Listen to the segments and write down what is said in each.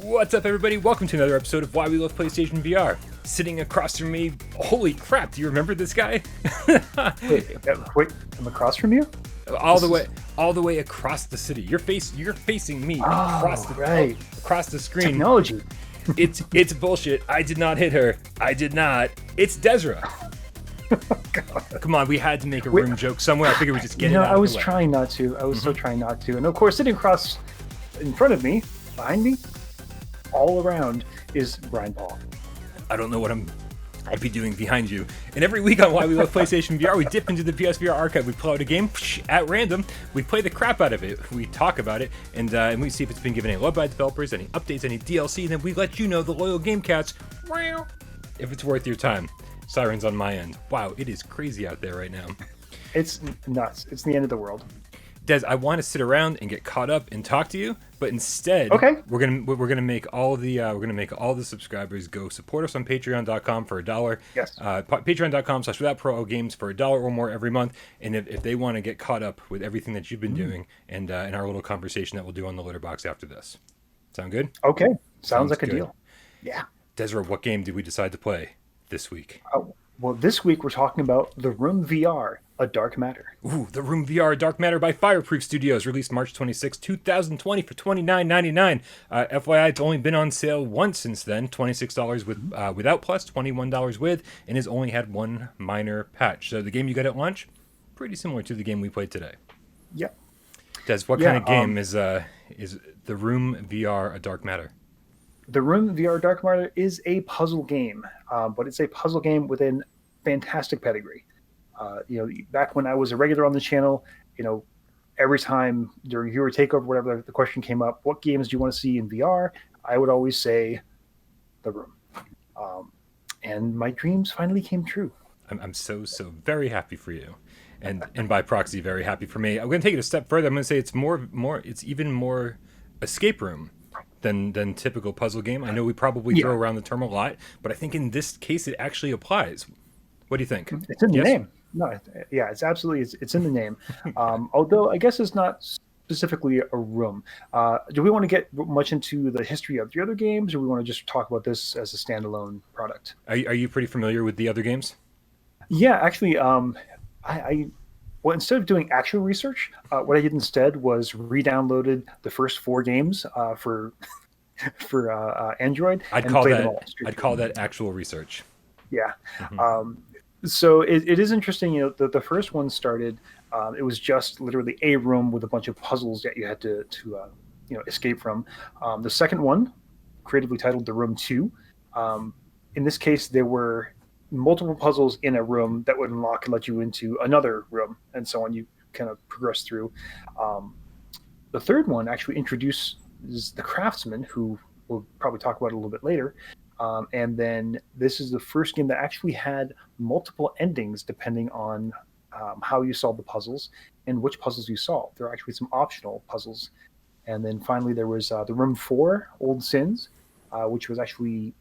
What's up, everybody? Welcome to another episode of Why We Love PlayStation VR. Sitting across from me, holy crap, do you remember this guy? wait, I'm across from you? all the way across the city. You're facing me across the screen. Technology. It's bullshit. I did not hit her. I did not. It's Desra. Come on, we had to make a room joke somewhere. I figured we'd just get it out of the way. I was trying not to. I was so trying not to. And of course, sitting across in front of me, behind me, all around is Brian Paul. I don't know what I'd be doing behind you. And every week on Why We Love PlayStation VR, we dip into the PSVR archive. We pull out a game at random. We play the crap out of it. We talk about it, and we see if it's been given any love by developers, any updates, any DLC, and then we let you know, the loyal game cats, if it's worth your time. Sirens on my end. Wow, it is crazy out there right now. It's nuts. It's the end of the world. Des, I want to sit around and get caught up and talk to you, but instead, we're gonna make all the subscribers go support us on Patreon.com for $1. Yes. Patreon.com/WithoutProGames for $1 or more every month. And if they want to get caught up with everything that you've been doing and in our little conversation that we'll do on the litter box after this, sound good? Okay. Sounds like a deal. Yeah. Desiree, what game did we decide to play this week? Well, this week we're talking about The Room VR, A Dark Matter. Ooh, The Room VR, A Dark Matter by Fireproof Studios, released March 26, 2020 for $29.99. FYI, it's only been on sale once since then, $26 without plus, $21 with, and has only had one minor patch. So the game you got at launch, pretty similar to the game we played today. Yep. Des, what kind of game is The Room VR, A Dark Matter? The Room VR Dark Matter is a puzzle game, but it's a puzzle game with a fantastic pedigree. Back when I was a regular on the channel, every time during viewer takeover, whatever the question came up, what games do you want to see in VR? I would always say The Room. And my dreams finally came true. I'm so very happy for you. And by proxy, very happy for me. I'm going to take it a step further. I'm going to say it's even more escape room than typical puzzle game. I know we probably throw around the term a lot, but I think in this case it actually applies. What do you think? It's in the name. No, yeah, it's absolutely it's in the name. Although I guess it's not specifically a room. Do we want to get much into the history of the other games, or we want to just talk about this as a standalone product? Are you pretty familiar with the other games? Yeah, actually, well, instead of doing actual research, what I did instead was re-downloaded the first 4 games for Android. I'd call that actual research. Yeah. Mm-hmm. So it is interesting. The first one started. It was just literally a room with a bunch of puzzles that you had to escape from. The second one, creatively titled The Room 2. In this case, there were multiple puzzles in a room that would unlock and let you into another room, and so on. You kind of progress through. The third one actually introduces the craftsman, who we'll probably talk about a little bit later. And then this is the first game that actually had multiple endings depending on how you solved the puzzles and which puzzles you solved. There are actually some optional puzzles. And then finally there was the Room 4, Old Sins, which was basically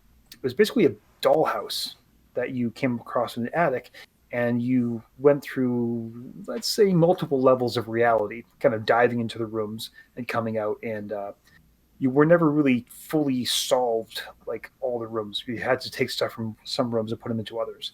a dollhouse that you came across in the attic, and you went through, let's say, multiple levels of reality, kind of diving into the rooms and coming out, and you were never really fully solved like all the rooms. You had to take stuff from some rooms and put them into others.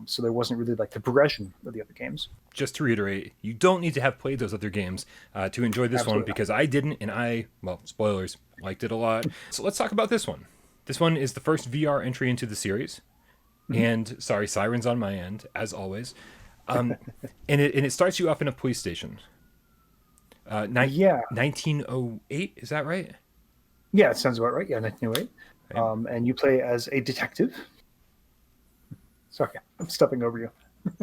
So there wasn't really like the progression of the other games. Just to reiterate, you don't need to have played those other games to enjoy this one, because I didn't, and spoilers, liked it a lot. So let's talk about this one. This one is the first VR entry into the series. Mm-hmm. And sorry, sirens on my end, as always. And it starts you off in a police station. 1908, is that right? Yeah, it sounds about right. Yeah, 1908. Okay. And you play as a detective. Sorry, I'm stepping over you.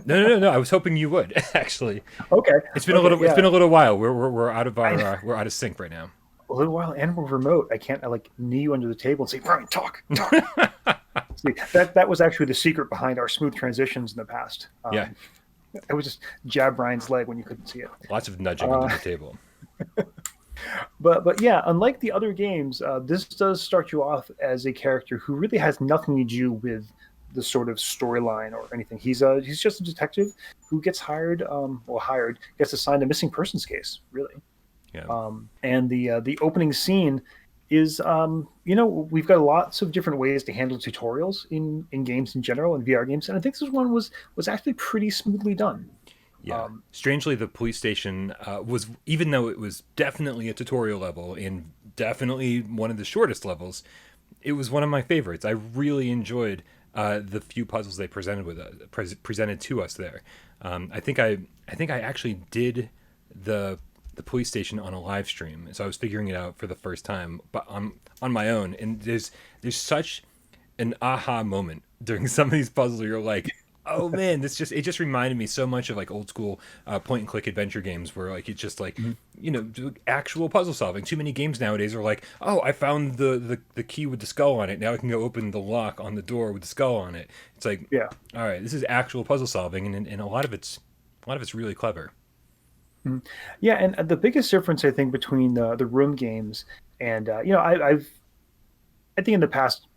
No. I was hoping you would actually. Okay. It's been a little while. We're out of we're out of sync right now. A little while, and we're remote. I can't knee you under the table and say, Brian, talk. See, that was actually the secret behind our smooth transitions in the past. Yeah. I would just jab Brian's leg when you couldn't see it. Lots of nudging under the table. But yeah, unlike the other games, this does start you off as a character who really has nothing to do with the sort of storyline or anything. He's just a detective who gets gets assigned a missing persons case, really. Yeah. And the opening scene is we've got lots of different ways to handle tutorials in games in general and VR games, and I think this one was actually pretty smoothly done. Yeah. Strangely, the police station was, even though it was definitely a tutorial level and definitely one of the shortest levels, it was one of my favorites. I really enjoyed the few puzzles they presented to us there. I think I actually did the police station on a live stream, so I was figuring it out for the first time, but on my own. And there's such an aha moment during some of these puzzles where you're like, oh man, it just reminded me so much of like old school point and click adventure games where like it's just like actual puzzle solving. Too many games nowadays are like, oh, I found the key with the skull on it, now I can go open the lock on the door with the skull on it. It's like, Yeah. all right, this is actual puzzle solving, and a lot of it's really clever. Yeah, and the biggest difference I think between the room games and I think in the past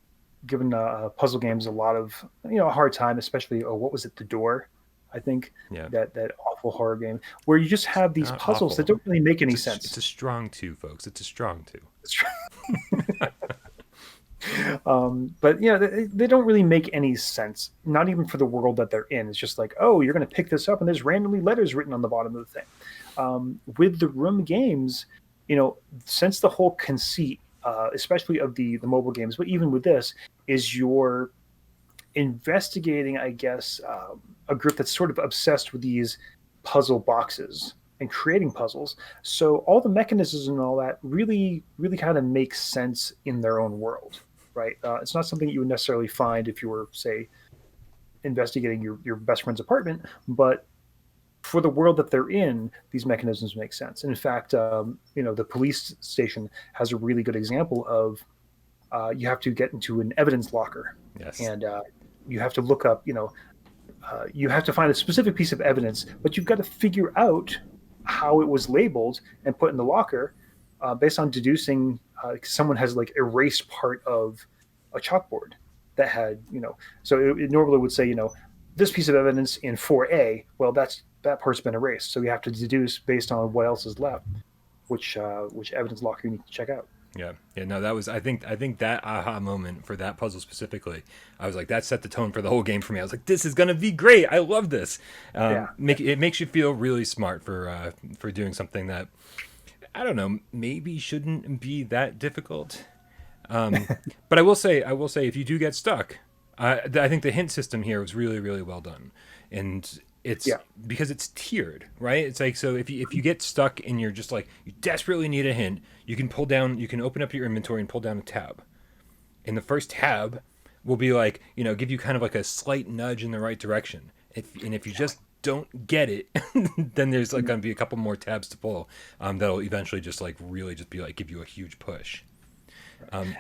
given puzzle games a lot of a hard time, especially what was it, The Door? I think Yeah. that awful horror game where you just have these Not puzzles awful. that don't really make any It's sense. a strong two, folks. It's a strong two. But they don't really make any sense, not even for the world that they're in. It's just like, oh, you're going to pick this up and there's randomly letters written on the bottom of the thing. With the room games, since the whole conceit, especially of the mobile games, but even with this, is you're investigating, I guess, a group that's sort of obsessed with these puzzle boxes and creating puzzles. So all the mechanisms and all that really, really kind of makes sense in their own world, right? It's not something you would necessarily find if you were, say, investigating your best friend's apartment, but for the world that they're in, these mechanisms make sense. And in fact, the police station has a really good example of you have to get into an evidence locker, Yes. and you have to look up, you have to find a specific piece of evidence, but you've got to figure out how it was labeled and put in the locker based on deducing someone has like erased part of a chalkboard that had, so it normally would say, this piece of evidence in 4A, well, that part's been erased. So you have to deduce based on what else is left, which evidence locker you need to check out. Yeah. No, that was, I think that aha moment for that puzzle specifically, I was like, that set the tone for the whole game for me. I was like, this is gonna be great. I love this. It makes you feel really smart for doing something that, I don't know, maybe shouldn't be that difficult. But I will say, if you do get stuck, I think the hint system here was really, really well done, and it's because it's tiered, right? It's like, so if you get stuck and you're just like, you desperately need a hint, you can open up your inventory and pull down a tab, and the first tab will be like, give you kind of like a slight nudge in the right direction. If you just don't get it, then there's like going to be a couple more tabs to pull that'll eventually just like really just be like give you a huge push. I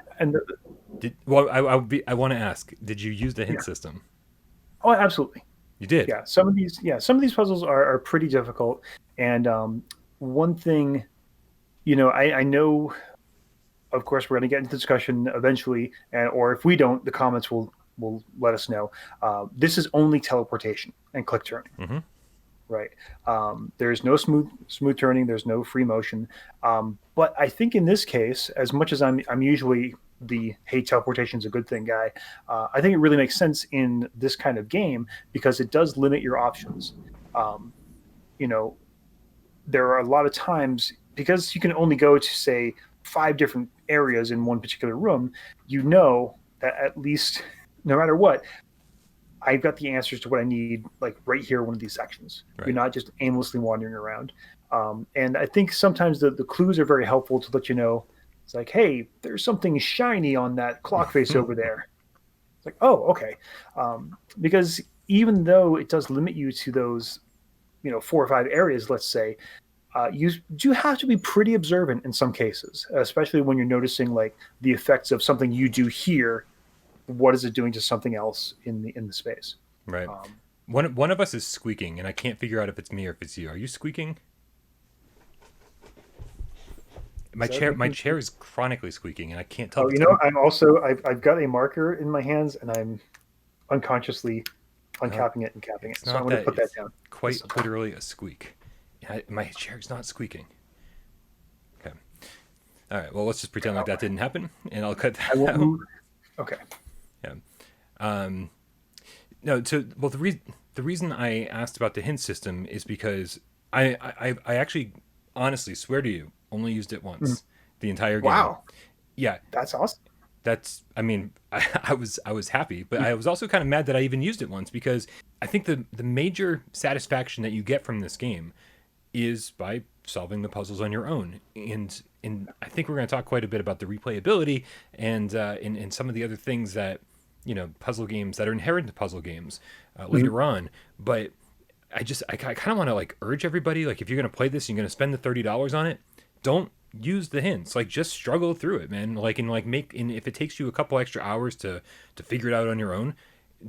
want to ask, did you use the hint system? Oh, absolutely. You did? Yeah. Some of these puzzles are pretty difficult. And one thing, I know, of course, we're going to get into the discussion eventually, or if we don't, the comments will let us know. This is only teleportation and click turning. Mm-hmm. Right. There's no smooth turning. There's no free motion. But I think in this case, as much as I'm usually the hey, teleportation is a good thing guy, I think it really makes sense in this kind of game because it does limit your options. There are a lot of times because you can only go to say 5 different areas in one particular room. That at least no matter what, I've got the answers to what I need, like right here, one of these sections. Right. You're not just aimlessly wandering around. And I think sometimes the clues are very helpful to let you know. It's like, hey, there's something shiny on that clock face over there. It's like, oh, okay. Because even though it does limit you to those, 4 or 5 areas, let's say, you do have to be pretty observant in some cases, especially when you're noticing like the effects of something you do here. What is it doing to something else in the space? Right. One of us is squeaking, and I can't figure out if it's me or if it's you. Are you squeaking? My chair is chronically squeaking, and I can't tell. Oh, I'm also I've got a marker in my hands, and I'm unconsciously uncapping it and capping it. So I'm going to put that down. Quite literally a squeak. My chair's not squeaking. Okay. All right. Well, let's just pretend like that didn't happen, and I'll cut I that won't out. move. Okay. Yeah. No. So, well, the reason I asked about the hint system is because I actually honestly swear to you only used it Mm. once the entire game. Wow, Yeah. that's awesome. That's. I mean, I was happy, but I was also kind of mad that I even used it once because I think the major satisfaction that you get from this game is by solving the puzzles on your own. And I think we're going to talk quite a bit about the replayability and some of the other things that puzzle games that are inherent to puzzle games Mhm. later on. But I kind of want to like urge everybody, like, if you're going to play this, and you're going to spend the $30 on it. Don't use the hints. Like, just struggle through it, man. Like, and like make and if it takes you a couple extra hours to figure it out on your own,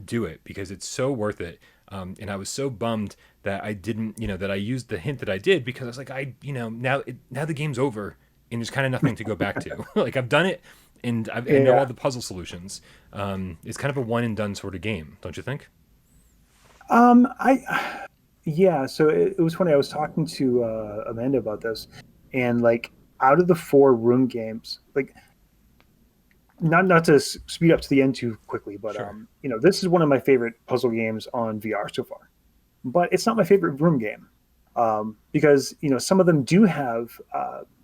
do it because it's so worth it. And I was so bummed that I didn't, that I used the hint that I did because I was like, now the game's over and there's kind of nothing to go back to. Like, I've done it and I know Yeah. all the puzzle solutions. It's kind of a one and done sort of game, don't you think? I yeah. So it was funny. I was talking to Amanda about this, and like out of the four room games, like not to speed up to the end too quickly, but Sure. this is one of my favorite puzzle games on VR so far. But it's not my favorite room game because some of them do have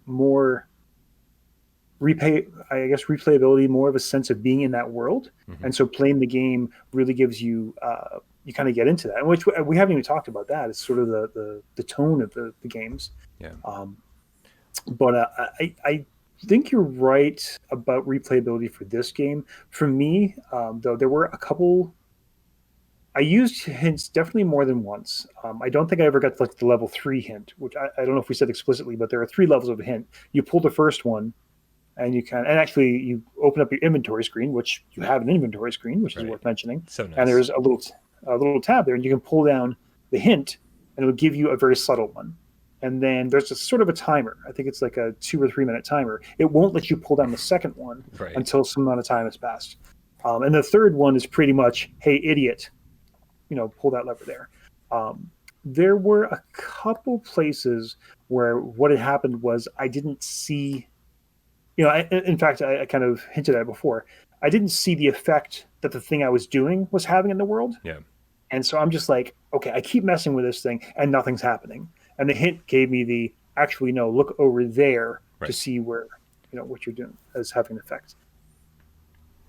more replayability, more of a sense of being in that world, Hmm. and so playing the game really gives you you kind of get into that, and which we haven't even talked about that. It's sort of the tone of the games. Yeah. Um, but I think you're right about replayability for this game. For me, though, there were a couple. I used hints definitely more than once. I don't think I ever got to like the level 3 hint, which I don't know if we said explicitly, but there are 3 levels of a hint. You pull the first one, and and actually you open up your inventory screen, which you have an inventory screen, which is Right. worth mentioning, So and nice. there's a little tab there, and you can pull down the hint, and it'll give you a very subtle one. And then there's a sort of a timer. I think it's like a 2 or 3 minute timer. It won't let you pull down the second one Right. until some amount of time has passed. And the third one is pretty much, hey, idiot, pull that lever there. Um, there were a couple places where what had happened was I didn't see, in fact, I kind of hinted at it before. I didn't see the effect that the thing I was doing was having in the world. Yeah. And so I'm just like, okay, I keep messing with this thing and nothing's happening. And the hint gave me the actually, no, look over there to Right. see where, what you're doing is having an effect.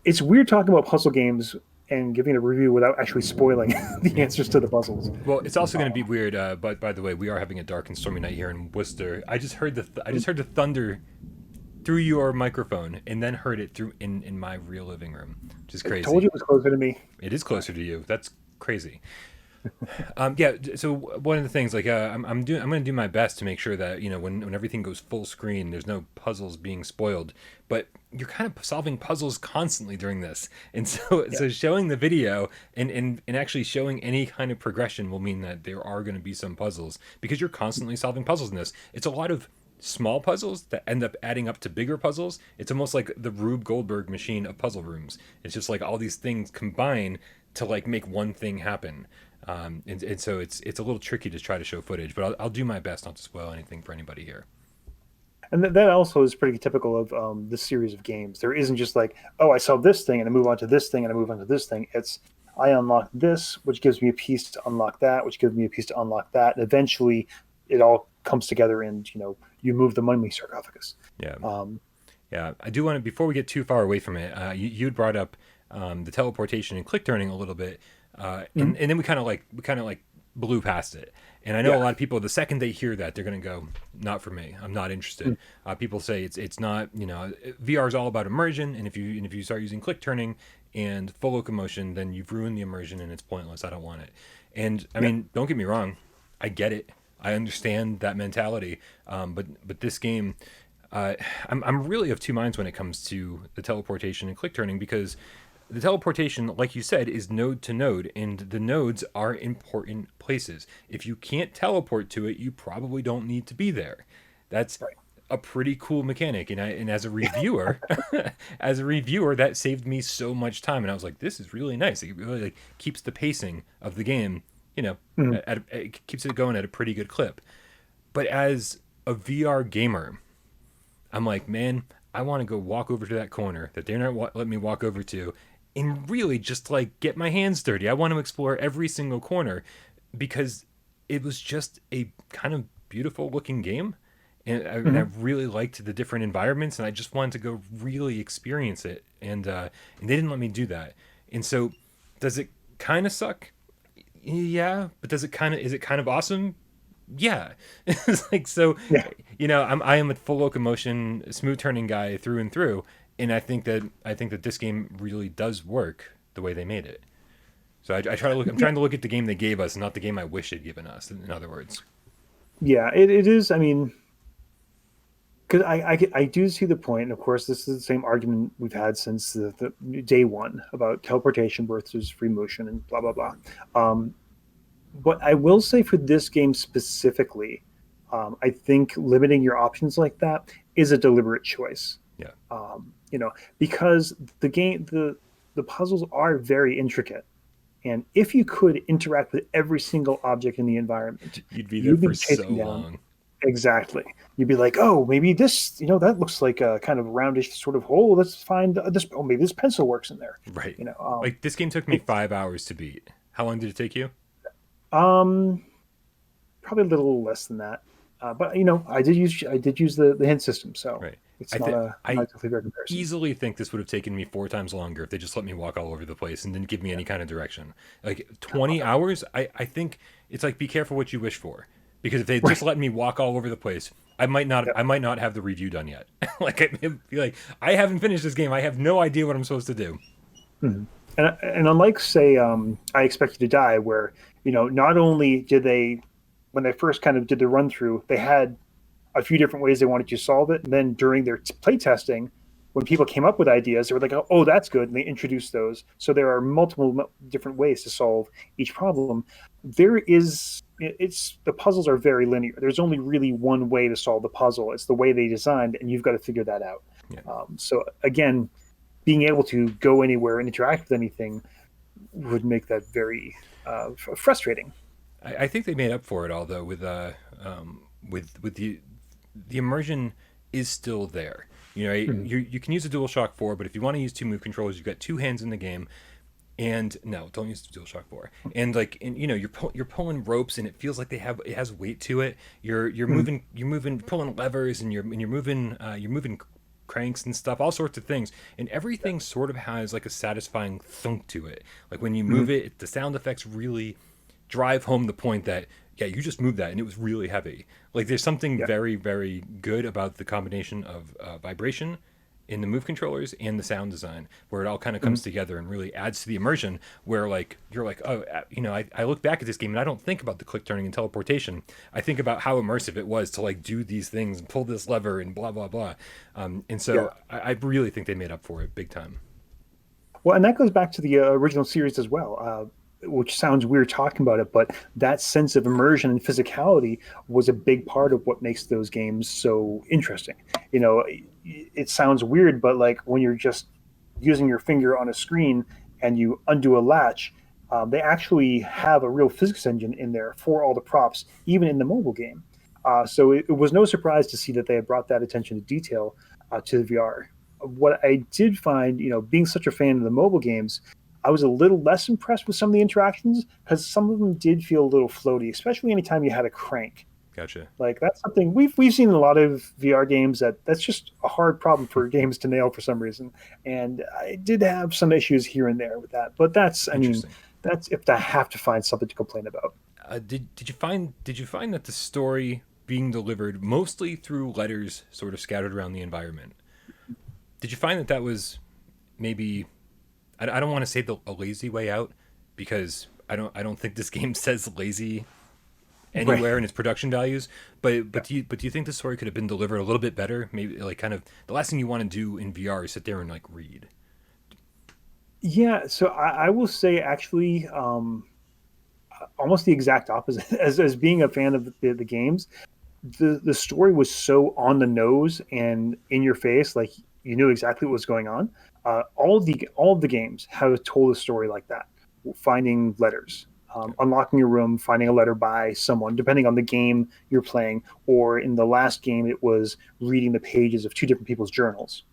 It's weird talking about puzzle games and giving a review without actually spoiling the Yeah. answers to the puzzles. Well, it's also going to be Um, weird. But by the way, we are having a dark and stormy night here in Worcester. I just heard the thunder through your microphone, and then heard it through in my real living room, which is I told you crazy. it was closer to me. It is closer to you. That's crazy. Yeah. So one of the things, like, I'm going to do my best to make sure that when everything goes full screen, there's no puzzles being spoiled. But you're kind of solving puzzles constantly during this, and Yeah. so showing the video and actually showing any kind of progression will mean that there are going to be some puzzles because you're constantly solving puzzles in this. It's a lot of small puzzles that end up adding up to bigger puzzles. It's almost like the Rube Goldberg machine of puzzle rooms. It's just like all these things combine to like make one thing happen. And so it's a little tricky to try to show footage, but I'll do my best not to spoil anything for anybody here. And that also is pretty typical of this series of games. There isn't just like, oh, I saw this thing and I move on to this thing and I move on to this thing. It's I unlock this, which gives me a piece to unlock that, which gives me a piece to unlock that, and eventually it all comes together and you move the mummy sarcophagus. Yeah, Um, yeah. I do want to, before we get too far away from it. You'd brought up the teleportation and click turning a little bit, mhm. and then we kind of like blew past it. And I know a Yeah. lot of people, the second they hear that, they're gonna go, "Not for me. I'm not interested." Mm. People say it's not. VR is all about immersion, and if you start using click turning and full locomotion, then you've ruined the immersion and it's pointless. I don't want it. And I Yeah. mean, don't get me wrong, I get it. I understand that mentality. But this game, uh, I'm really of two minds when it comes to the teleportation and click turning because the teleportation, like you said, is node to node, and the nodes are important places. If you can't teleport to it, you probably don't need to be there. That's Right. a pretty cool mechanic, and as a reviewer, as a reviewer, that saved me so much time. And I was like, this is really nice. It really like keeps the pacing of the game, Mhm. it keeps it going at a pretty good clip. But as a VR gamer, I'm like, man, I want to go walk over to that corner that they're not letting me walk over to, and really just like get my hands dirty. I want to explore every single corner because it was just a kind of beautiful looking game. And I Hmm. really liked the different environments, and I just wanted to go really experience it. And they didn't let me do that. And so, does it kind of suck? Yeah, but does it kind of is it kind of awesome? Yeah. It's like so, Yeah. I am a full locomotion, smooth turning guy through and through, and I think that this game really does work the way they made it. So I try to look. I'm Yeah. trying to look at the game they gave us, not the game I wish they'd given us. In other words, Yeah. It is. I mean, because I do see the point. And of course, this is the same argument we've had since the day one about teleportation versus free motion and blah blah blah. Um, but I will say for this game specifically, I think limiting your options like that is a deliberate choice. yeah, Because the puzzles are very intricate, and if you could interact with every single object in the environment, you'd be there you'd for be so chasing down. long. Exactly. You'd be like, oh, maybe this, that looks like a kind of roundish sort of hole. Let's find this. Oh, maybe this pencil works in there. Right. You know, Like this game took me it's 5 hours to beat. How long did it take you? um probably a little less than that. But I did use the hint system, so Right. it's I not think a not I exactly a fair comparison. easily think this would have taken me 4 times longer if they just let me walk all over the place and didn't give me Yeah. any kind of direction. Like 20 hours, I think it's like be careful what you wish for. Because if they just Right. let me walk all over the place, Yeah. I might not have the review done yet. Like I'd be like, I haven't finished this game. I have no idea what I'm supposed to do. Mhm. And unlike, say, I Expect You to Die, where not only did they, when they first kind of did the run through, they had a few different ways they wanted you to solve it, and then during their play testing, when people came up with ideas, they were like, "Oh, that's good," and they introduced those. So there are multiple different ways to solve each problem. It's the puzzles are very linear. There's only really one way to solve the puzzle. It's the way they designed, and you've got to figure that out. Yeah. So again, being able to go anywhere and interact with anything would make that very frustrating. I think they made up for it all though with the immersion is still there. Mhm. You can use a DualShock 4, but if you want to use two move controllers, you've got two hands in the game. And no, don't use the DualShock 4. And like, and you're pulling ropes, and it feels like it has weight to it. Mhm. You're moving, pulling levers, and you're moving cranks and stuff, all sorts of things, and everything sort of has like a satisfying thunk to it. Like when you move Mhm. it, the sound effects really drive home the point that yeah, you just moved that, and it was really heavy. Like there's something Yeah. very very good about the combination of vibration in the move controllers and the sound design where it all kind of Mhm. comes together and really adds to the immersion where like you're like oh I look back at this game and I don't think about the click turning and teleportation. I think about how immersive it was to like do these things and pull this lever and blah blah blah. And Yeah. so I really think they made up for it big time. Well, and that goes back to the original series as well, which sounds weird talking about it, but that sense of immersion and physicality was a big part of what makes those games so interesting. It sounds weird, but like when you're just using your finger on a screen and you undo a latch, they actually have a real physics engine in there for all the props, even in the mobile game. So it was no surprise to see that they had brought that attention to detail to the VR. What I did find, being such a fan of the mobile games, I was a little less impressed with some of the interactions because some of them did feel a little floaty, especially anytime you had a crank. Gotcha. Like that's something we've seen in a lot of VR games that's just a hard problem for games to nail for some reason. And I did have some issues here and there with that, but I mean, Interesting. that's if I have to find something to complain about. Did you find that the story being delivered mostly through letters sort of scattered around the environment, did you find that that was maybe I don't want to say a lazy way out because I don't think this game says lazy Right. anywhere in its production values. But Yeah. do you think the story could have been delivered a little bit better? Maybe like kind of the last thing you want to do in VR is sit there and like read. Yeah. So I will say actually, almost the exact opposite. As being a fan of the games, the story was so on the nose and in your face, like you knew exactly what was going on. All of the games have told a story like that, finding letters. unlocking a room, finding a letter by someone, depending on the game you're playing. Or in the last game, it was reading the pages of two different people's journals.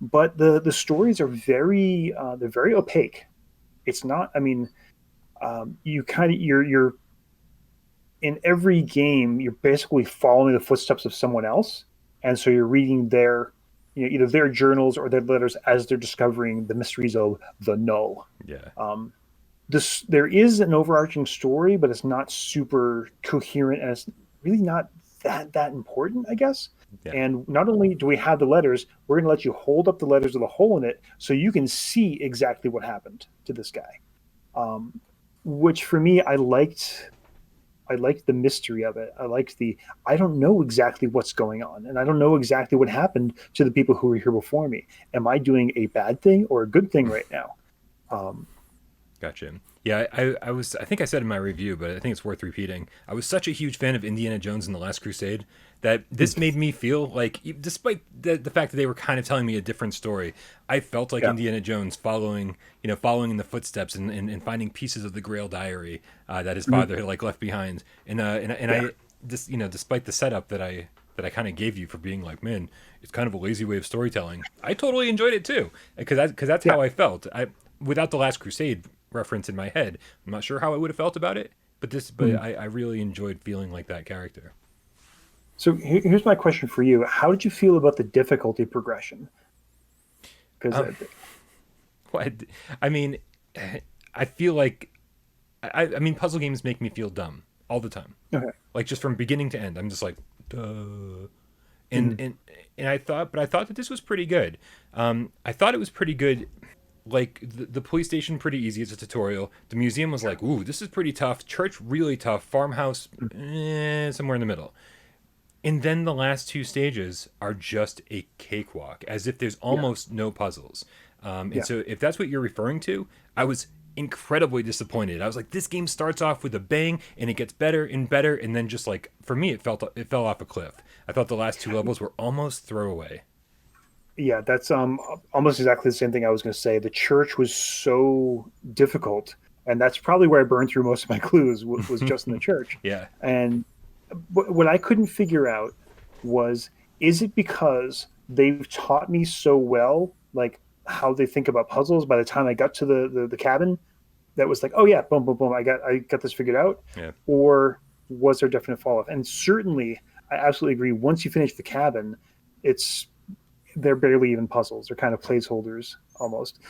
But the stories are they're very opaque. It's not. I mean, you kind of you're in every game, you're basically following the footsteps of someone else, and so you're reading their, either their journals or their letters as they're discovering the mysteries of the Null. Yeah. There is an overarching story, but it's not super coherent, and it's really not that important, I guess. Yeah. And not only do we have the letters, we're going to let you hold up the letters with a hole in it so you can see exactly what happened to this guy. Which for me, I liked the mystery of it. I don't know exactly what's going on, and I don't know exactly what happened to the people who were here before me. Am I doing a bad thing or a good thing right now? Gotcha. Yeah, I think I said in my review, but I think it's worth repeating. I was such a huge fan of Indiana Jones and the Last Crusade that this made me feel like, despite the fact that they were kind of telling me a different story, I felt like Indiana Jones following in the footsteps and finding pieces of the Grail diary that his father had left behind. And I just, despite the setup that I kind of gave you for being like, man, it's kind of a lazy way of storytelling, I totally enjoyed it too, because that's how I felt. Without the Last Crusade reference in my head, I'm not sure how I would have felt about it, but I really enjoyed feeling like that character. So here's my question for you: how did you feel about the difficulty progression? Because I mean, I feel like I mean, puzzle games make me feel dumb all the time. Okay. Like, just from beginning to end, I'm just like, duh. And I thought that this was pretty good. I thought it was pretty good. Like, the police station, pretty easy. It's a tutorial. The museum was like, ooh, this is pretty tough. Church, really tough. Farmhouse, somewhere in the middle. And then the last two stages are just a cakewalk, as if there's almost no puzzles. So if that's what you're referring to, I was incredibly disappointed. I was like, this game starts off with a bang, and it gets better and better, and then just like, for me, it fell off a cliff. I thought the last two levels were almost throwaway. Yeah, that's almost exactly the same thing I was going to say. The church was so difficult, and that's probably where I burned through most of my clues, was just in the church. Yeah. And what I couldn't figure out was, is it because they've taught me so well, like how they think about puzzles, by the time I got to the cabin, that was like, oh yeah, boom, boom, boom, I got this figured out? Yeah. Or was there definite fall off? And certainly, I absolutely agree. Once you finish the cabin, they're barely even puzzles. They're kind of placeholders almost.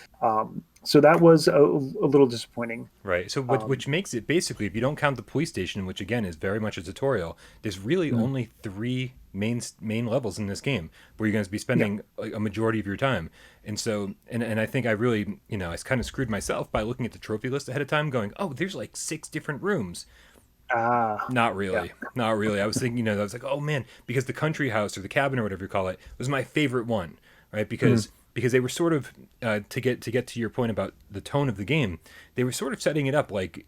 So that was a little disappointing. Right. So which makes it, basically, if you don't count the police station, which again is very much a tutorial, there's really only 3 main levels in this game where you're going to be spending a majority of your time. And so, and I think I really, I kind of screwed myself by looking at the trophy list ahead of time, going, oh, there's like 6 different rooms. Not really. I was thinking, I was like, oh man, because the country house or the cabin or whatever you call it was my favorite one, right? Because they were sort of to get to your point about the tone of the game, they were sort of setting it up like,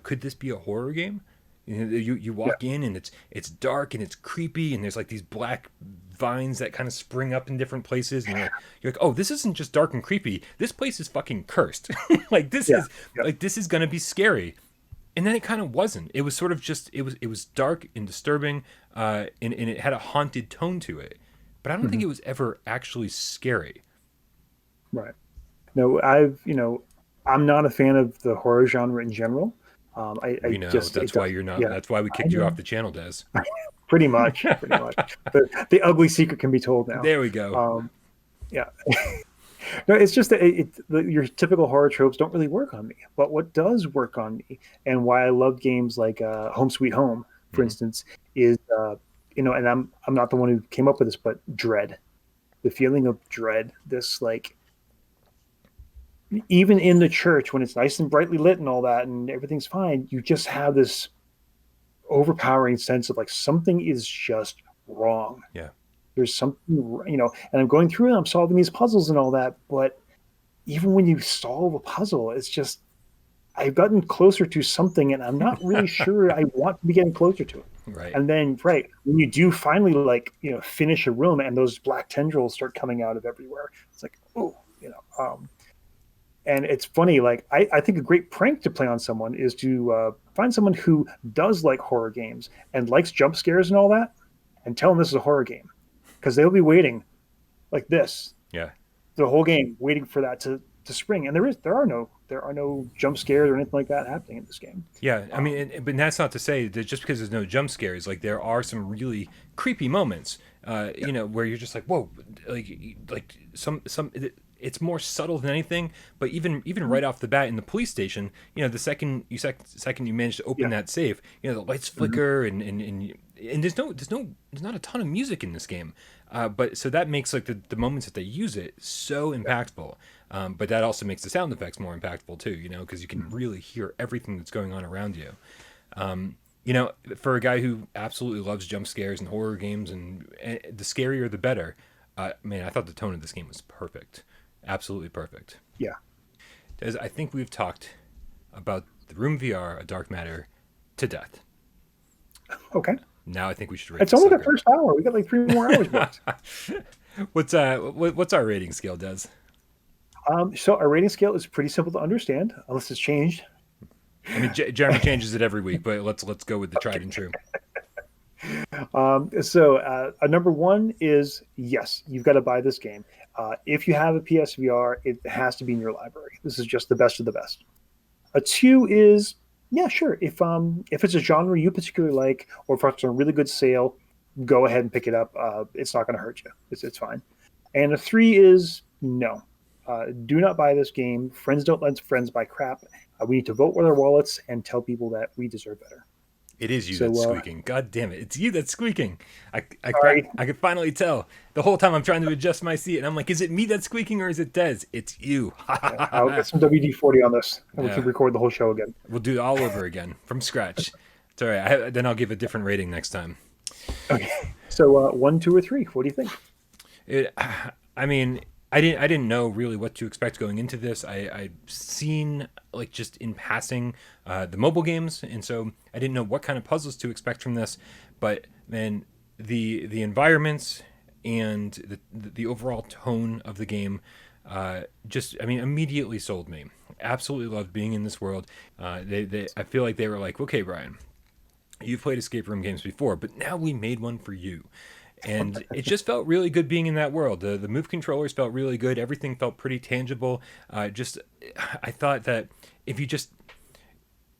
could this be a horror game? You walk in and it's dark and it's creepy and there's like these black vines that kind of spring up in different places, and you're like, oh, this isn't just dark and creepy. This place is fucking cursed. Like this is gonna be scary. And then it kind of wasn't. It was sort of just, it was dark and disturbing, and it had a haunted tone to it. But I don't think it was ever actually scary. Right. No, I'm not a fan of the horror genre in general. That's why you're not. Yeah, that's why we kicked you off the channel, Des. Pretty much. The ugly secret can be told now. There we go. Yeah. No, it's just that your typical horror tropes don't really work on me. But what does work on me, and why I love games like Home Sweet Home, for instance, is and I'm not the one who came up with this, but dread, the feeling of dread. This, like, even in the church when it's nice and brightly lit and all that, and everything's fine, you just have this overpowering sense of like something is just wrong. Yeah. There's something, and I'm going through and I'm solving these puzzles and all that. But even when you solve a puzzle, it's just, I've gotten closer to something and I'm not really sure I want to be getting closer to it. Right. And then, when you do finally, finish a room and those black tendrils start coming out of everywhere, it's like, oh, And it's funny, like I think a great prank to play on someone is to find someone who does like horror games and likes jump scares and all that, and tell them this is a horror game, because they'll be waiting like this Yeah. the whole game, waiting for that to spring. And there are no jump scares or anything like that happening in this game. Yeah, I mean, but that's not to say that just because there's no jump scares, like there are some really creepy moments, where you're just like, whoa, like some. It's more subtle than anything, but even right off the bat in the police station, the second you manage to open that safe, the lights flicker and there's not a ton of music in this game, but so that makes like the moments that they use it so impactful. But that also makes the sound effects more impactful too, because you can really hear everything that's going on around you. For a guy who absolutely loves jump scares and horror games, and the scarier the better. Man, I thought the tone of this game was perfect, absolutely perfect. Yeah. As I think we've talked about the Room VR, A Dark Matter, to death. Okay. Now I think we should rate. It's only the first hour. We got like 3 more hours booked. What's our rating scale, Des? So our rating scale is pretty simple to understand, unless it's changed. I mean, Jeremy changes it every week, but let's go with the tried and true. So a number 1 is yes, you've got to buy this game. If you have a PSVR, it has to be in your library. This is just the best of the best. A 2 is yeah, sure. If it's a genre you particularly like, or if it's on a really good sale, go ahead and pick it up. It's not going to hurt you. It's fine. And a 3 is no. Do not buy this game. Friends don't let friends buy crap. We need to vote with our wallets and tell people that we deserve better. It is you that's squeaking. God damn it. It's you that's squeaking. I could finally tell. The whole time I'm trying to adjust my seat, and I'm like, is it me that's squeaking or is it Des? It's you. I'll get some WD-40 on this, and we can record the whole show again. We'll do it all over again from scratch. It's all right. Then I'll give a different rating next time. Okay. So 1, 2, or 3. What do you think? I mean, I didn't know really what to expect going into this. I've seen like just in passing the mobile games, and so I didn't know what kind of puzzles to expect from this. But man, the environments and the overall tone of the game immediately sold me. Absolutely loved being in this world. I feel like they were like, okay, Brian, you've played escape room games before, but now we made one for you. And it just felt really good being in that world. The move controllers felt really good. Everything felt pretty tangible. I thought that if you just,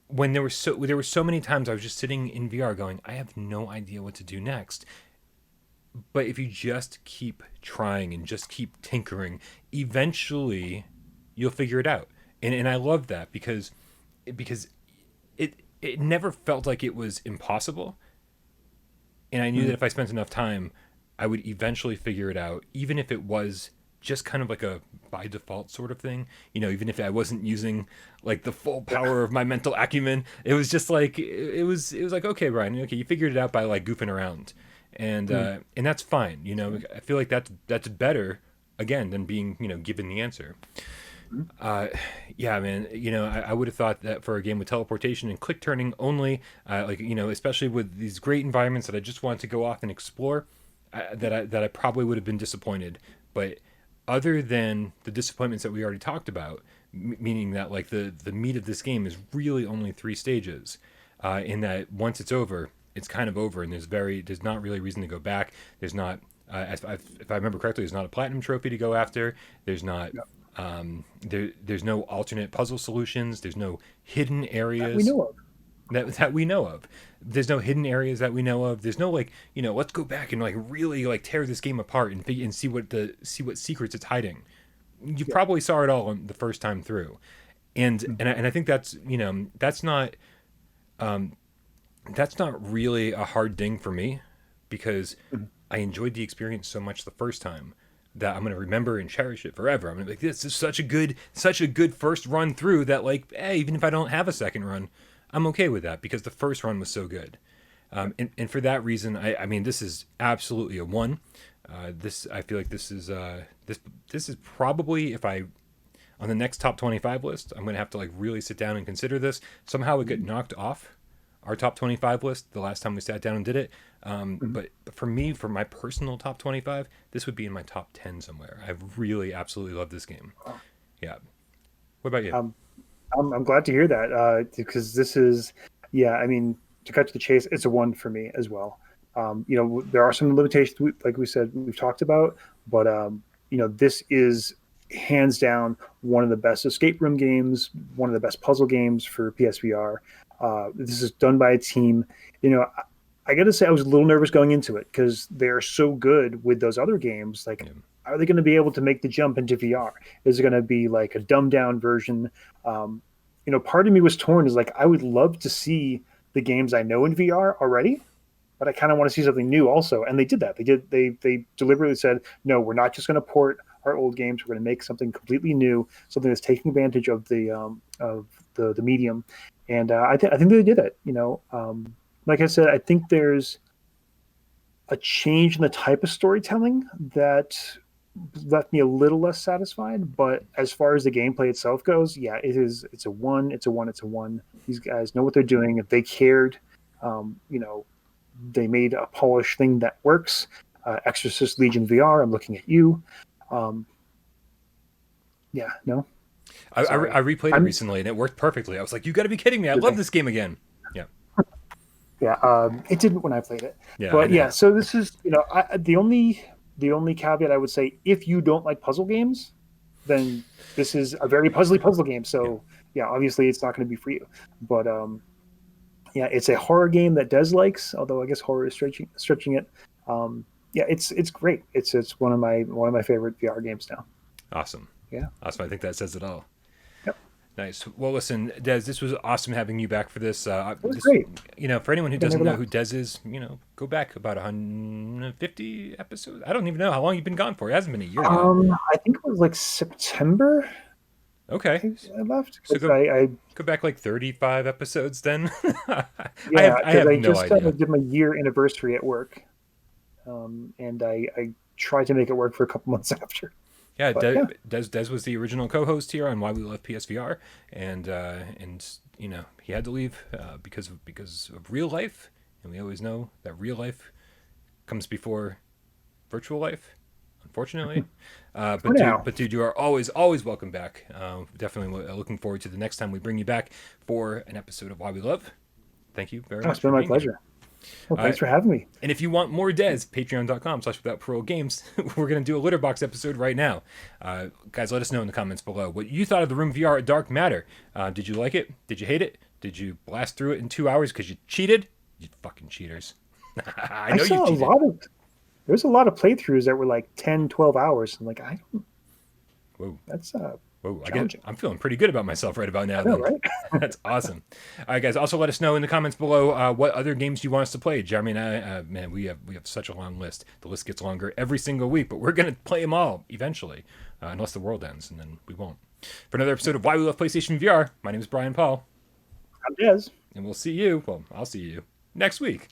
when there were so many times I was just sitting in VR going, I have no idea what to do next. But if you just keep trying and just keep tinkering, eventually you'll figure it out. And I love that because it never felt like it was impossible. And I knew that if I spent enough time, I would eventually figure it out, even if it was just kind of like a by default sort of thing. Even if I wasn't using like the full power of my mental acumen, it was just like it was like, okay, Brian, okay, you figured it out by like goofing around, and that's fine. I feel like that's better again than being given the answer. Yeah, man. I would have thought that for a game with teleportation and click turning only, especially with these great environments that I just wanted to go off and explore, that I probably would have been disappointed. But other than the disappointments that we already talked about, meaning that like the meat of this game is really only 3 stages, in that once it's over, it's kind of over, and there's not really reason to go back. There's not, if I remember correctly, there's not a platinum trophy to go after. There's not. No. There's no alternate puzzle solutions. There's no hidden areas that we know of. There's no hidden areas that we know of. There's no let's go back and like really like tear this game apart and see what secrets it's hiding. You probably saw it all the first time through, and I think that's not really a hard thing for me, because I enjoyed the experience so much the first time that I'm going to remember and cherish it forever. I'm going to be like, this is such a good first run through that, like, hey, even if I don't have a second run, I'm okay with that because the first run was so good. And for that reason, I mean, this is absolutely a 1. I feel like this is probably, if I, on the next top 25 list, I'm going to have to like really sit down and consider this. Somehow it got knocked off our top 25 list the last time we sat down and did it. But for me, for my personal top 25, this would be in my top 10 somewhere. I really absolutely love this game. Yeah. What about you? I'm glad to hear that because this is, yeah, I mean, to cut to the chase, it's a one for me as well. There are some limitations, like we said, we've talked about, but this is hands down one of the best escape room games, one of the best puzzle games for PSVR. This is done by a team. I got to say, I was a little nervous going into it because they're so good with those other games. Like, Yeah. are they going to be able to make the jump into VR? Is it going to be like a dumbed down version? Part of me was torn. Is like, I would love to see the games I know in VR already, but I kind of want to see something new also. And they did that. They deliberately said, no, we're not just going to port our old games. We're going to make something completely new, something that's taking advantage of the medium. And I think they did it. Like I said, I think there's a change in the type of storytelling that left me a little less satisfied. But as far as the gameplay itself goes, yeah, it is. It's a one. It's a one. It's a one. These guys know what they're doing. If they cared, they made a polished thing that works. Exorcist Legion VR. I'm looking at you. Yeah, no. I replayed it recently and it worked perfectly. I was like, you got to be kidding me! I love this game again. Yeah. Yeah, it didn't when I played it. Yeah, But yeah, so this is, the only caveat I would say, if you don't like puzzle games, then this is a very puzzle game. So yeah, obviously it's not going to be for you. But yeah, it's a horror game that Des likes, although I guess horror is stretching it. Yeah, it's great. It's one of my favorite VR games now. Awesome. Yeah. Awesome. I think that says it all. Yep. Nice. Well, listen, Des, this was awesome having you back for this. It was great. For anyone who doesn't know who Des is, go back about 150 episodes. I don't even know how long you've been gone for. It hasn't been a year yet. I think it was like September. Okay. I left. So go back like 35 episodes then. Yeah, I have no just idea. did my year anniversary at work, and I tried to make it work for a couple months after. Yeah, But, Des was the original co-host here on Why We Love PSVR, and he had to leave because of real life, and we always know that real life comes before virtual life, unfortunately. But dude, you are always welcome back. Definitely looking forward to the next time we bring you back for an episode of Why We Love. Thank you very much. It's been my pleasure. Well, thanks for having me. And if you want more Des, patreon.com/withoutparole we're going to do a litter box episode right now. Guys, let us know in the comments below what you thought of the Room VR at Dark Matter. Did you like it? Did you hate it? Did you blast through it in 2 hours because you cheated? You fucking cheaters. I know you cheated. There's a lot of playthroughs that were like 10, 12 hours. I'm like, Whoa. That's Whoa, I'm feeling pretty good about myself right about now. Know, right? That's awesome. All right, guys. Also, let us know in the comments below what other games you want us to play. Jeremy and I, man, we have such a long list. The list gets longer every single week, but we're gonna play them all eventually, unless the world ends, and then we won't. For another episode of Why We Love PlayStation VR, my name is Brian Paul. I'm Des, and we'll see you. Well, I'll see you next week.